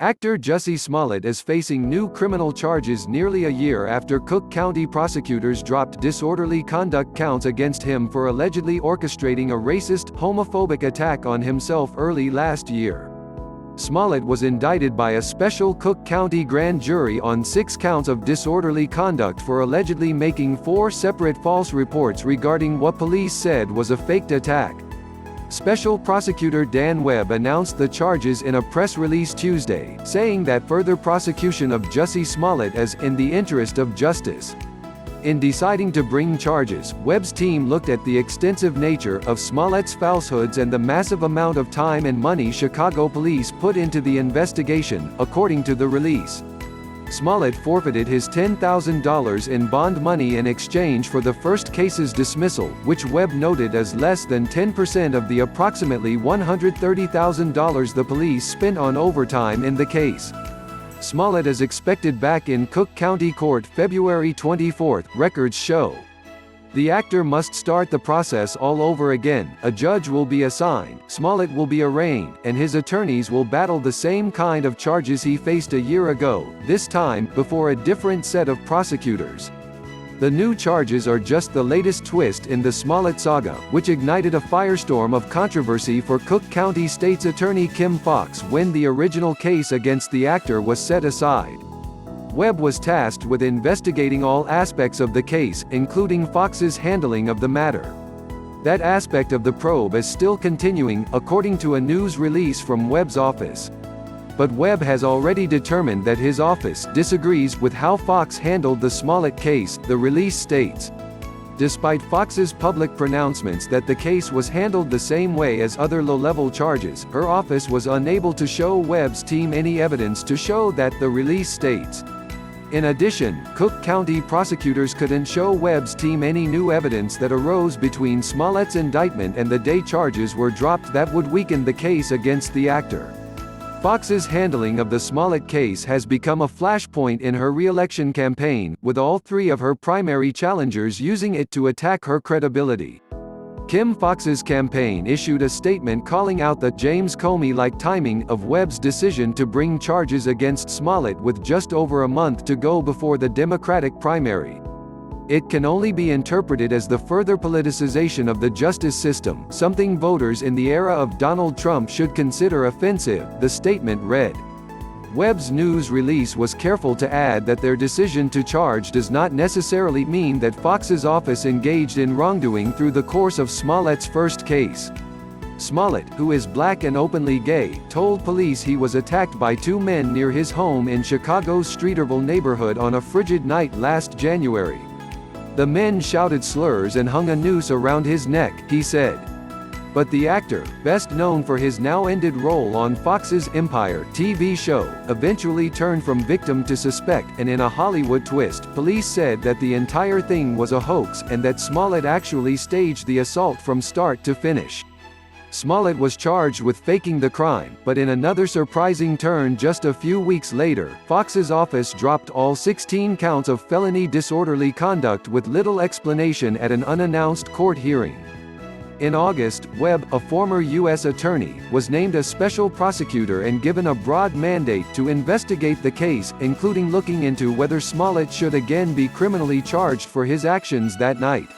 Actor Jussie Smollett is facing new criminal charges nearly a year after Cook County prosecutors dropped disorderly conduct counts against him for allegedly orchestrating a racist, homophobic attack on himself early last year. Smollett was indicted by a special Cook County grand jury on 6 counts of disorderly conduct for allegedly making 4 separate false reports regarding what police said was a faked attack. Special Prosecutor Dan Webb announced the charges in a press release Tuesday, saying that further prosecution of Jussie Smollett is in the interest of justice. In deciding to bring charges, Webb's team looked at the extensive nature of Smollett's falsehoods and the massive amount of time and money Chicago police put into the investigation, according to the release. Smollett forfeited his $10,000 in bond money in exchange for the first case's dismissal, which Webb noted as less than 10% of the approximately $130,000 the police spent on overtime in the case. Smollett is expected back in Cook County Court February 24, records show. The actor must start the process all over again, a judge will be assigned, Smollett will be arraigned, and his attorneys will battle the same kind of charges he faced a year ago, this time, before a different set of prosecutors. The new charges are just the latest twist in the Smollett saga, which ignited a firestorm of controversy for Cook County State's Attorney Kim Foxx when the original case against the actor was set aside. Webb was tasked with investigating all aspects of the case, including Foxx's handling of the matter. That aspect of the probe is still continuing, according to a news release from Webb's office. But Webb has already determined that his office disagrees with how Foxx handled the Smollett case, the release states. Despite Foxx's public pronouncements that the case was handled the same way as other low-level charges, her office was unable to show Webb's team any evidence to show that, the release states. In addition, Cook County prosecutors couldn't show Webb's team any new evidence that arose between Smollett's indictment and the day charges were dropped that would weaken the case against the actor. Foxx's handling of the Smollett case has become a flashpoint in her re-election campaign, with all 3 of her primary challengers using it to attack her credibility. Kim Foxx's campaign issued a statement calling out the James Comey-like timing of Webb's decision to bring charges against Smollett with just over a month to go before the Democratic primary. It can only be interpreted as the further politicization of the justice system, something voters in the era of Donald Trump should consider offensive, the statement read. Webb's news release was careful to add that their decision to charge does not necessarily mean that Foxx's office engaged in wrongdoing through the course of Smollett's first case. Smollett, who is black and openly gay, told police he was attacked by 2 men near his home in Chicago's Streeterville neighborhood on a frigid night last January. The men shouted slurs and hung a noose around his neck, he said. But the actor, best known for his now-ended role on Fox's Empire TV show, eventually turned from victim to suspect, and in a Hollywood twist, police said that the entire thing was a hoax and that Smollett actually staged the assault from start to finish. Smollett was charged with faking the crime, but in another surprising turn just a few weeks later, Foxx's office dropped all 16 counts of felony disorderly conduct with little explanation at an unannounced court hearing. In August, Webb, a former U.S. attorney, was named a special prosecutor and given a broad mandate to investigate the case, including looking into whether Smollett should again be criminally charged for his actions that night.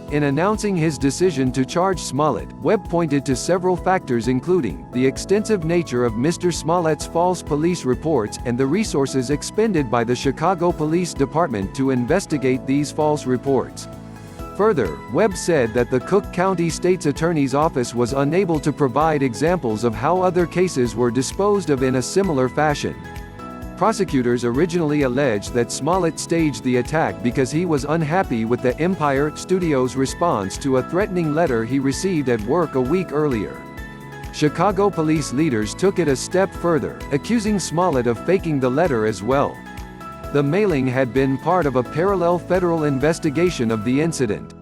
In announcing his decision to charge Smollett, Webb pointed to several factors including, the extensive nature of Mr. Smollett's false police reports, and the resources expended by the Chicago Police Department to investigate these false reports. Further, Webb said that the Cook County State's Attorney's Office was unable to provide examples of how other cases were disposed of in a similar fashion. Prosecutors originally alleged that Smollett staged the attack because he was unhappy with the Empire Studios' response to a threatening letter he received at work a week earlier. Chicago police leaders took it a step further, accusing Smollett of faking the letter as well. The mailing had been part of a parallel federal investigation of the incident.